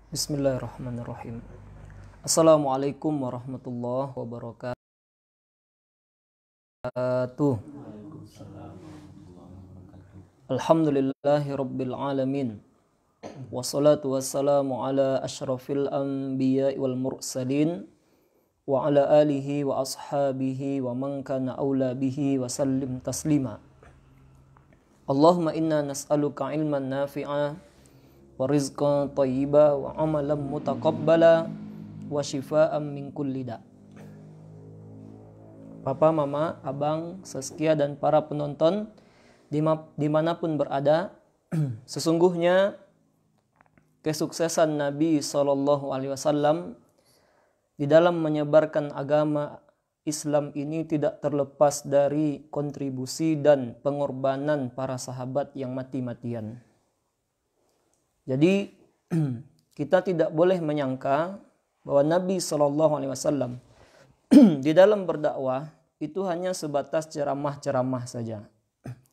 Bismillahirrahmanirrahim. Assalamualaikum warahmatullahi wabarakatuh. Alhamdulillahi rabbil alamin. Wassalatu wassalamu ala ashrafil anbiya'i wal mursalin wa ala alihi wa ashabihi wa man kana awla bihi wa sallim taslima. Allahumma inna nas'aluka ilman nafi'a wa rizqan thayyiba wa amalan mutaqabbala wa shifaan min kulli da. Papa, mama, abang, Saskia dan para penonton dimanapun berada, sesungguhnya kesuksesan Nabi SAW di dalam menyebarkan agama Islam ini tidak terlepas dari kontribusi dan pengorbanan para sahabat yang mati-matian. Jadi kita tidak boleh menyangka bahwa Nabi SAW di dalam berdakwah itu hanya sebatas ceramah-ceramah saja.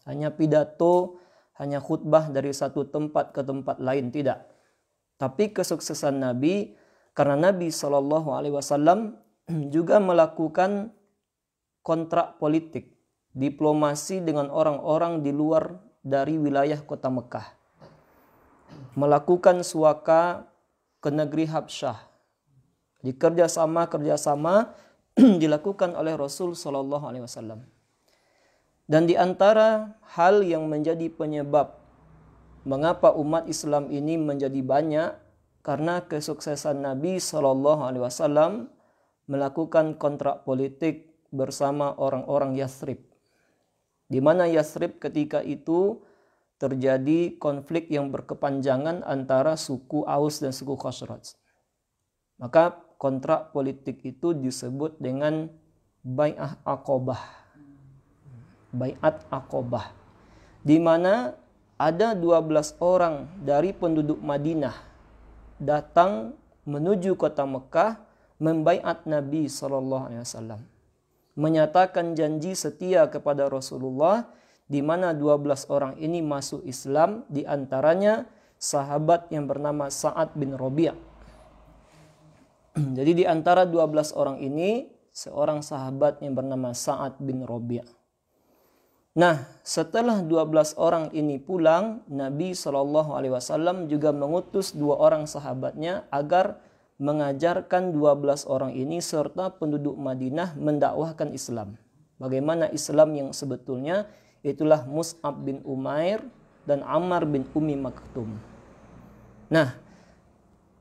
Hanya pidato, hanya khutbah dari satu tempat ke tempat lain, tidak. Tapi kesuksesan Nabi karena Nabi SAW juga melakukan kontrak politik, diplomasi dengan orang-orang di luar dari wilayah kota Mekah. Melakukan suaka ke negeri Habsyah. Di kerjasama dilakukan oleh Rasul SAW. Dan di antara hal yang menjadi penyebab mengapa umat Islam ini menjadi banyak, karena kesuksesan Nabi SAW melakukan kontrak politik bersama orang-orang Yathrib. Di mana Yathrib ketika itu terjadi konflik yang berkepanjangan antara suku Aus dan suku Khazraj. Maka kontrak politik itu disebut dengan Bai'ah Aqobah. Bai'at Aqobah. Di mana ada 12 orang dari penduduk Madinah datang menuju kota Mekah membaiat Nabi SAW. Menyatakan janji setia kepada Rasulullah, di mana 12 orang ini masuk Islam, di antaranya sahabat yang bernama Sa'ad bin Rabi'. Jadi di antara 12 orang ini seorang sahabat yang bernama Sa'ad bin Rabi'. Nah, setelah 12 orang ini pulang, Nabi SAW juga mengutus 2 orang sahabatnya agar mengajarkan 12 orang ini serta penduduk Madinah mendakwahkan Islam. Bagaimana Islam yang sebetulnya, itulah Mus'ab bin Umair dan Ammar bin Ummi Maktum. Nah,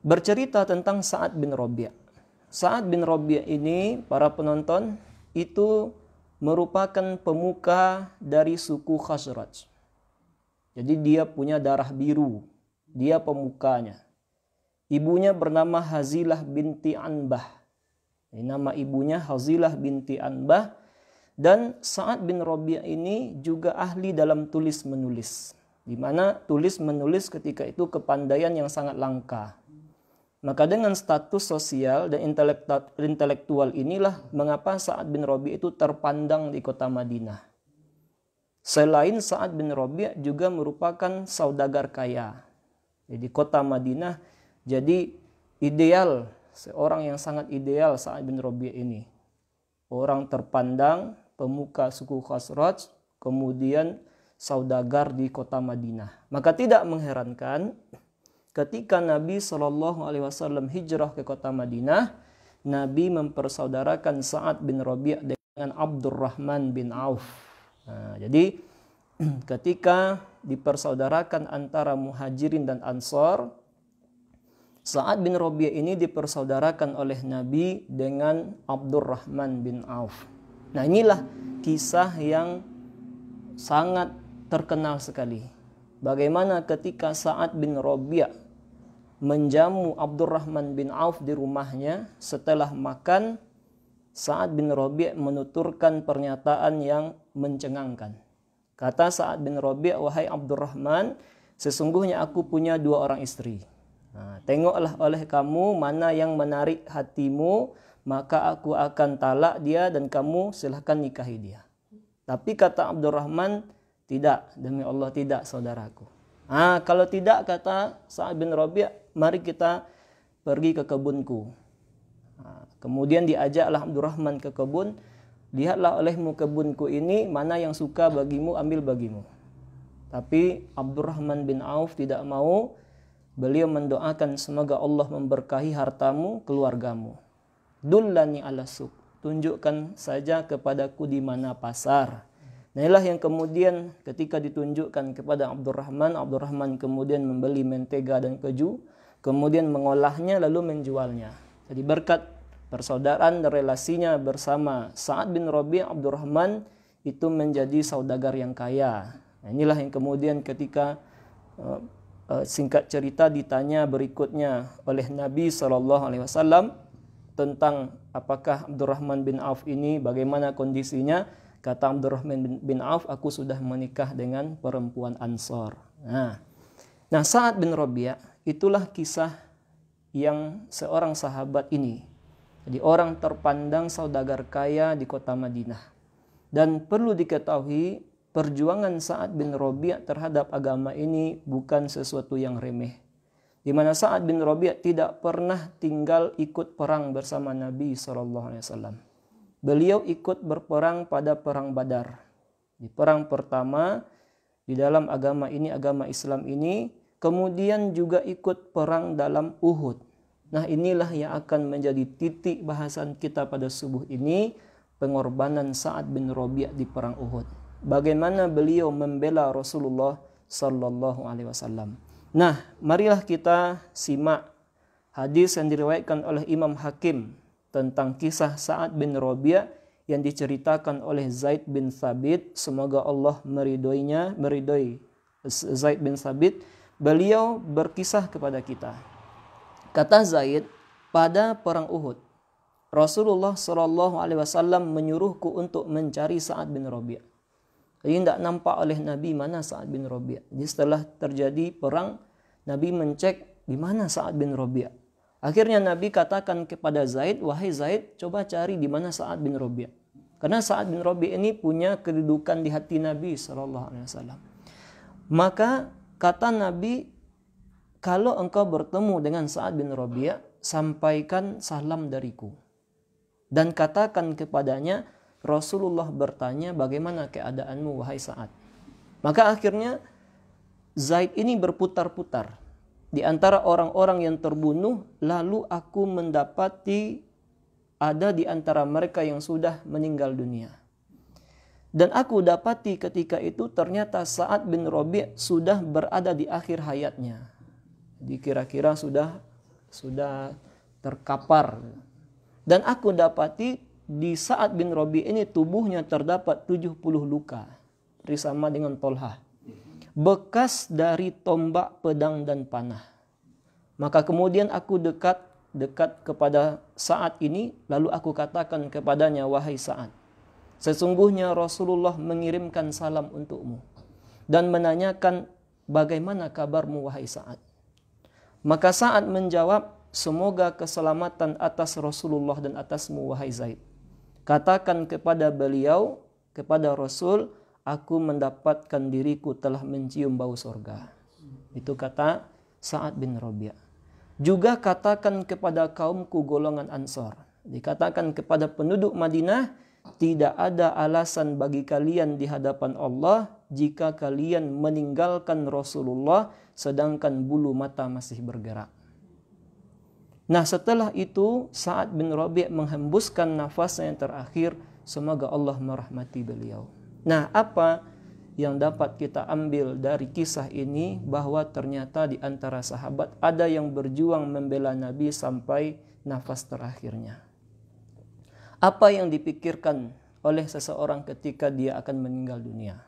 bercerita tentang Sa'ad bin Rabi'. Sa'ad bin Rabi' ini, para penonton, itu merupakan pemuka dari suku Khazraj. Jadi dia punya darah biru. Dia pemukanya. Ibunya bernama Hazilah binti Anbah. Nama ibunya Hazilah binti Anbah. Dan Sa'ad bin Rabi' ini juga ahli dalam tulis menulis. Di mana tulis menulis ketika itu kepandaian yang sangat langka. Maka dengan status sosial dan intelektual inilah mengapa Sa'ad bin Rabi' itu terpandang di kota Madinah. Selain Sa'ad bin Rabi' juga merupakan saudagar kaya. Jadi kota Madinah jadi ideal, seorang yang sangat ideal Sa'ad bin Rabi' ini. Orang terpandang, pemuka suku Khazraj, kemudian saudagar di kota Madinah. Maka tidak mengherankan ketika Nabi SAW hijrah ke kota Madinah, Nabi mempersaudarakan Sa'ad bin Rabi' dengan Abdurrahman bin Auf. Nah, jadi ketika dipersaudarakan antara Muhajirin dan Ansor, Sa'ad bin Rabi' ini dipersaudarakan oleh Nabi dengan Abdurrahman bin Auf. Nah, inilah kisah yang sangat terkenal sekali. Bagaimana ketika Sa'ad bin Rabi' menjamu Abdurrahman bin Auf di rumahnya, setelah makan, Sa'ad bin Rabi' menuturkan pernyataan yang mencengangkan. Kata Sa'ad bin Rabi', "Wahai Abdurrahman, sesungguhnya aku punya 2 orang istri. Nah, tengoklah oleh kamu mana yang menarik hatimu, maka aku akan talak dia dan kamu silahkan nikahi dia." Tapi kata Abdurrahman, "Tidak, demi Allah tidak, saudaraku." Kalau tidak, kata Sa'ad bin Rabi', mari kita pergi ke kebunku. Kemudian diajaklah Abdurrahman ke kebun. Lihatlah olehmu kebunku ini, mana yang suka bagimu, ambil bagimu. Tapi Abdurrahman bin Auf tidak mau. Beliau mendoakan semoga Allah memberkahi hartamu, keluargamu. Dullani ala suq, tunjukkan saja kepadaku di mana pasar. Nah, inilah yang kemudian ketika ditunjukkan kepada Abdurrahman, Abdurrahman kemudian membeli mentega dan keju, kemudian mengolahnya lalu menjualnya. Jadi berkat persaudaraan dan relasinya bersama Sa'ad bin Rabi', Abdurrahman itu menjadi saudagar yang kaya. Nah, inilah yang kemudian ketika singkat cerita ditanya berikutnya oleh Nabi SAW tentang apakah Abdurrahman bin Auf ini bagaimana kondisinya, kata Abdurrahman bin Auf, aku sudah menikah dengan perempuan Ansor. Nah Sa'ad bin Rabi' itulah kisah yang seorang sahabat ini. Jadi orang terpandang saudagar kaya di kota Madinah. Dan perlu diketahui perjuangan Sa'ad bin Rabi' terhadap agama ini bukan sesuatu yang remeh. Di mana Sa'ad bin Rabi' tidak pernah tinggal ikut perang bersama Nabi SAW. Beliau ikut berperang pada perang Badar. Di perang pertama di dalam agama ini, agama Islam ini, kemudian juga ikut perang dalam Uhud. Nah, inilah yang akan menjadi titik bahasan kita pada subuh ini, pengorbanan Sa'ad bin Rabi' di perang Uhud. Bagaimana beliau membela Rasulullah sallallahu alaihi wasallam. Nah, marilah kita simak hadis yang diriwayatkan oleh Imam Hakim tentang kisah Sa'ad bin Rabi' yang diceritakan oleh Zaid bin Thabit. Semoga Allah meridoi Zaid bin Thabit. Beliau berkisah kepada kita. Kata Zaid, pada perang Uhud, Rasulullah SAW menyuruhku untuk mencari Sa'ad bin Rabi'. Jadi tidak nampak oleh Nabi mana Sa'ad bin Rabi'. Jadi setelah terjadi perang, Nabi mencek di mana Sa'ad bin Rabi'. Akhirnya Nabi katakan kepada Zaid, wahai Zaid, coba cari di mana Sa'ad bin Rabi'. Karena Sa'ad bin Rabi' ini punya kedudukan di hati Nabi SAW. Maka kata Nabi, kalau engkau bertemu dengan Sa'ad bin Rabi', sampaikan salam dariku. Dan katakan kepadanya, Rasulullah bertanya, bagaimana keadaanmu wahai Sa'ad? Maka akhirnya Zaid ini berputar-putar di antara orang-orang yang terbunuh, lalu aku mendapati ada di antara mereka yang sudah meninggal dunia. Dan aku dapati ketika itu ternyata Sa'ad bin Rabi' sudah berada di akhir hayatnya. Jadi kira-kira sudah terkapar. Dan aku dapati di Sa'ad bin Rabi' ini tubuhnya terdapat 70 luka. Bersama dengan Tolhah. Bekas dari tombak, pedang dan panah. Maka kemudian aku dekat kepada Sa'ad ini, lalu aku katakan kepadanya, wahai Sa'ad, sesungguhnya Rasulullah mengirimkan salam untukmu dan menanyakan bagaimana kabarmu wahai Sa'ad. Maka Sa'ad menjawab, semoga keselamatan atas Rasulullah dan atasmu wahai Zaid. Katakan kepada beliau, kepada Rasul, aku mendapatkan diriku telah mencium bau surga. Itu kata Sa'ad bin Rabi'. Juga katakan kepada kaumku golongan Ansar. Dikatakan kepada penduduk Madinah, tidak ada alasan bagi kalian di hadapan Allah jika kalian meninggalkan Rasulullah sedangkan bulu mata masih bergerak. Nah, setelah itu Sa'ad bin Rabi' menghembuskan nafasnya yang terakhir, semoga Allah merahmati beliau. Nah, apa yang dapat kita ambil dari kisah ini, bahwa ternyata di antara sahabat ada yang berjuang membela Nabi sampai nafas terakhirnya. Apa yang dipikirkan oleh seseorang ketika dia akan meninggal dunia?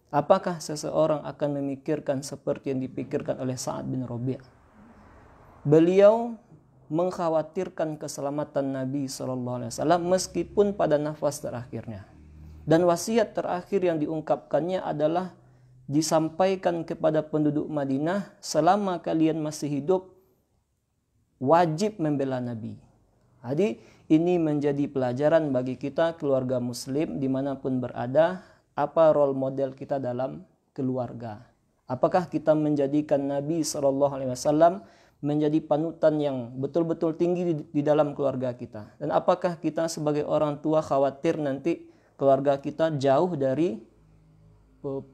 Apakah seseorang akan memikirkan seperti yang dipikirkan oleh Sa'ad bin Rabi'? Beliau mengkhawatirkan keselamatan Nabi SAW meskipun pada nafas terakhirnya. Dan wasiat terakhir yang diungkapkannya adalah disampaikan kepada penduduk Madinah, selama kalian masih hidup, wajib membela Nabi. Jadi ini menjadi pelajaran bagi kita keluarga muslim dimanapun berada. Apa role model kita dalam keluarga? Apakah kita menjadikan Nabi SAW menjadi panutan yang betul-betul tinggi di dalam keluarga kita? Dan apakah kita sebagai orang tua khawatir nanti keluarga kita jauh dari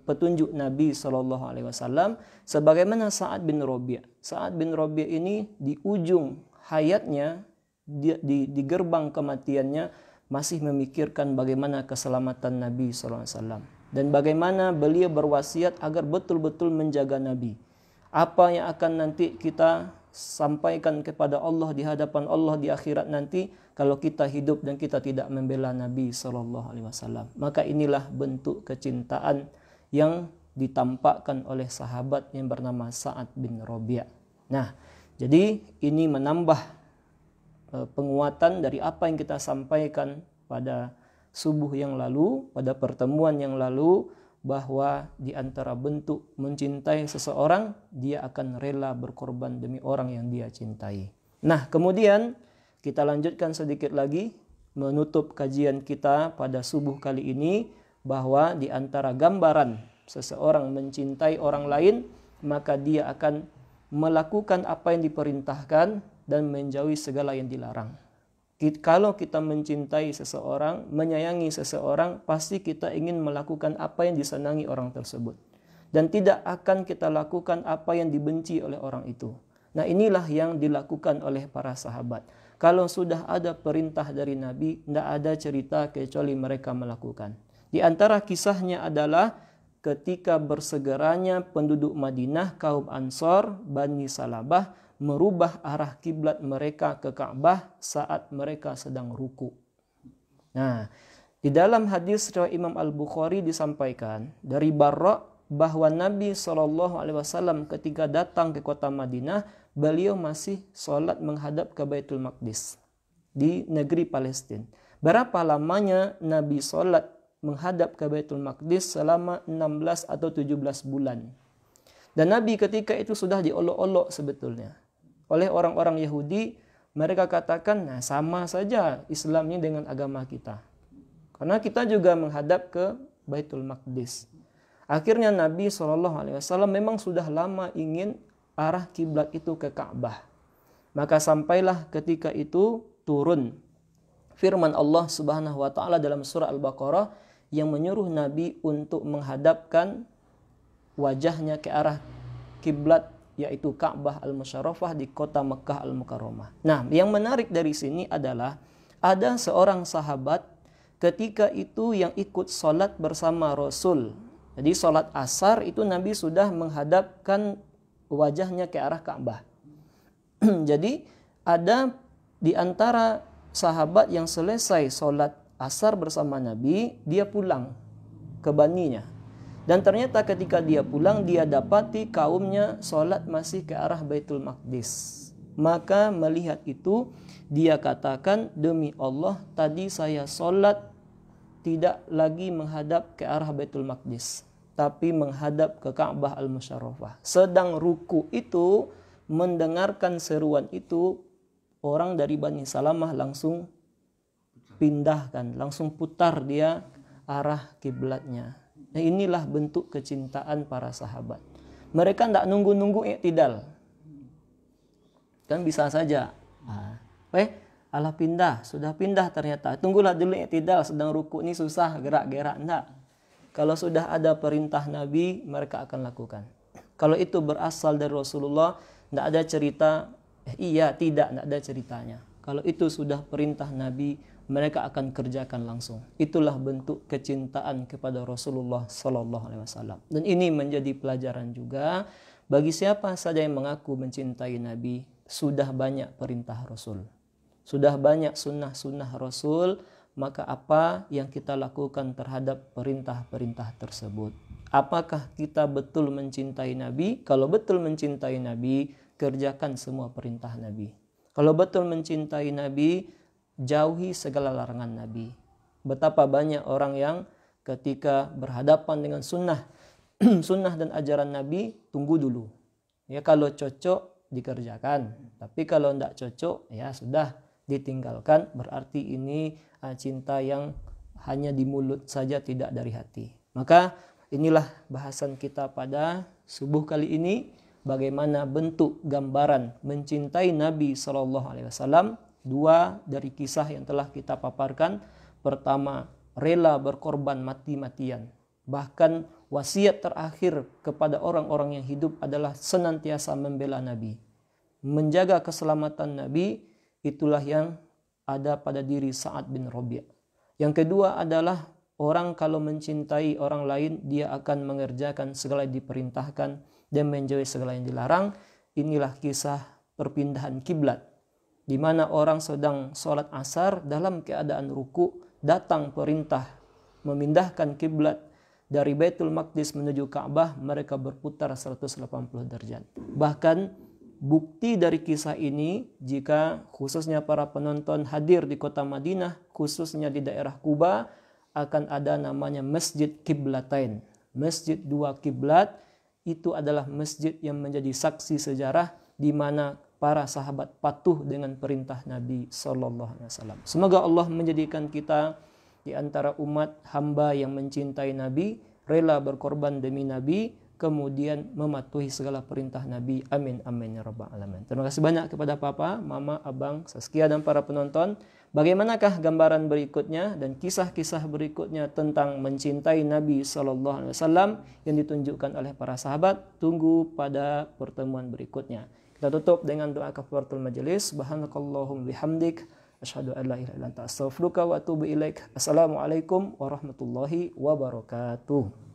petunjuk Nabi Shallallahu Alaihi Wasallam, sebagaimana Sa'ad bin Rabi'. Sa'ad bin Rabi' ini di ujung hayatnya, di gerbang kematiannya masih memikirkan bagaimana keselamatan Nabi Shallallahu Alaihi Wasallam dan bagaimana beliau berwasiat agar betul-betul menjaga Nabi. Apa yang akan nanti kita sampaikan kepada Allah di hadapan Allah di akhirat nanti kalau kita hidup dan kita tidak membela Nabi Shallallahu Alaihi Wasallam. Maka inilah bentuk kecintaan yang ditampakkan oleh sahabat yang bernama Sa'ad bin Rabi'. Nah, jadi ini menambah penguatan dari apa yang kita sampaikan pada subuh yang lalu, pada pertemuan yang lalu, bahwa di antara bentuk mencintai seseorang, dia akan rela berkorban demi orang yang dia cintai. Nah, kemudian kita lanjutkan sedikit lagi menutup kajian kita pada subuh kali ini, bahwa di antara gambaran seseorang mencintai orang lain, maka dia akan melakukan apa yang diperintahkan dan menjauhi segala yang dilarang. Kalau kita mencintai seseorang, menyayangi seseorang, pasti kita ingin melakukan apa yang disenangi orang tersebut. Dan tidak akan kita lakukan apa yang dibenci oleh orang itu. Nah, inilah yang dilakukan oleh para sahabat. Kalau sudah ada perintah dari Nabi, tidak ada cerita kecuali mereka melakukan. Di antara kisahnya adalah ketika bersegeranya penduduk Madinah, kaum Ansor, Bani Salabah, merubah arah kiblat mereka ke Ka'bah saat mereka sedang ruku. Nah, di dalam hadis riwayat Imam Al-Bukhari disampaikan dari Barra bahwa Nabi SAW ketika datang ke kota Madinah, beliau masih sholat menghadap ke Baitul Maqdis di negeri Palestina. Berapa lamanya Nabi sholat menghadap ke Baitul Maqdis? Selama 16 atau 17 bulan. Dan Nabi ketika itu sudah diolok-olok sebetulnya oleh orang-orang Yahudi. Mereka katakan, nah sama saja Islam ini dengan agama kita, karena kita juga menghadap ke Baitul Maqdis. Akhirnya Nabi SAW memang sudah lama ingin arah kiblat itu ke Ka'bah. Maka sampailah ketika itu turun firman Allah Subhanahu wa taala dalam surah Al-Baqarah yang menyuruh Nabi untuk menghadapkan wajahnya ke arah kiblat, yaitu Ka'bah Al-Musyarrafah di kota Mekah Al-Mukarramah. Nah, yang menarik dari sini adalah ada seorang sahabat ketika itu yang ikut sholat bersama Rasul. Jadi sholat asar itu Nabi sudah menghadapkan wajahnya ke arah Ka'bah. Jadi ada di antara sahabat yang selesai sholat asar bersama Nabi, dia pulang ke baninya. Dan ternyata ketika dia pulang, dia dapati kaumnya sholat masih ke arah Baitul Maqdis. Maka melihat itu, dia katakan, demi Allah, tadi saya sholat tidak lagi menghadap ke arah Baitul Maqdis, tapi menghadap ke Ka'bah Al-Musyarrafah. Sedang ruku itu, mendengarkan seruan itu, orang dari Bani Salamah langsung pindahkan, langsung putar dia arah kiblatnya. Nah, inilah bentuk kecintaan para sahabat. Mereka tidak nunggu-nunggu iktidal. Kan bisa saja. Alah pindah, sudah pindah ternyata. Tunggulah dulu iktidal, sedang ruku ini susah gerak-gerak. Tidak. Kalau sudah ada perintah Nabi, mereka akan lakukan. Kalau itu berasal dari Rasulullah, tidak ada cerita, tidak ada ceritanya. Kalau itu sudah perintah Nabi, mereka akan kerjakan langsung. Itulah bentuk kecintaan kepada Rasulullah Sallallahu Alaihi Wasallam. Dan ini menjadi pelajaran juga bagi siapa saja yang mengaku mencintai Nabi. Sudah banyak perintah Rasul, sudah banyak sunnah-sunnah Rasul. Maka apa yang kita lakukan terhadap perintah-perintah tersebut? Apakah kita betul mencintai Nabi? Kalau betul mencintai Nabi, kerjakan semua perintah Nabi. Kalau betul mencintai Nabi, jauhi segala larangan Nabi. Betapa banyak orang yang ketika berhadapan dengan sunnah dan ajaran Nabi, tunggu dulu. Ya, kalau cocok dikerjakan, tapi kalau tidak cocok, ya sudah ditinggalkan. Berarti ini cinta yang hanya di mulut saja, tidak dari hati. Maka inilah bahasan kita pada subuh kali ini. bagaimana bentuk gambaran mencintai Nabi SAW. Dua dari kisah yang telah kita paparkan. Pertama, rela berkorban mati-matian. Bahkan wasiat terakhir kepada orang-orang yang hidup adalah senantiasa membela Nabi, menjaga keselamatan Nabi. Itulah yang ada pada diri Sa'ad bin Rabi'. Yang kedua adalah orang kalau mencintai orang lain, dia akan mengerjakan segala yang diperintahkan dan menjauhi segala yang dilarang. Inilah kisah perpindahan kiblat, di mana orang sedang sholat asar dalam keadaan ruku, datang perintah memindahkan kiblat dari Baitul Maqdis menuju Ka'bah, mereka berputar 180 derajat. Bahkan bukti dari kisah ini, jika khususnya para penonton hadir di kota Madinah, khususnya di daerah Kuba, akan ada namanya Masjid Qiblatain. Masjid dua kiblat, itu adalah masjid yang menjadi saksi sejarah di mana para sahabat patuh dengan perintah Nabi SAW. Semoga Allah menjadikan kita di antara umat hamba yang mencintai Nabi, rela berkorban demi Nabi, kemudian mematuhi segala perintah Nabi. Amin, amin ya rabbal alamin. Terima kasih banyak kepada Papa, Mama, Abang, Saskia dan para penonton. Bagaimanakah gambaran berikutnya dan kisah-kisah berikutnya tentang mencintai Nabi SAW yang ditunjukkan oleh para sahabat? Tunggu pada pertemuan berikutnya. Kita tutup dengan doa kafaratul majelis. Subhanakallahumma bihamdik, asyhadu an la ilaha illa anta, astaghfiruka wa atubu ilaik. Assalamualaikum warahmatullahi wabarakatuh.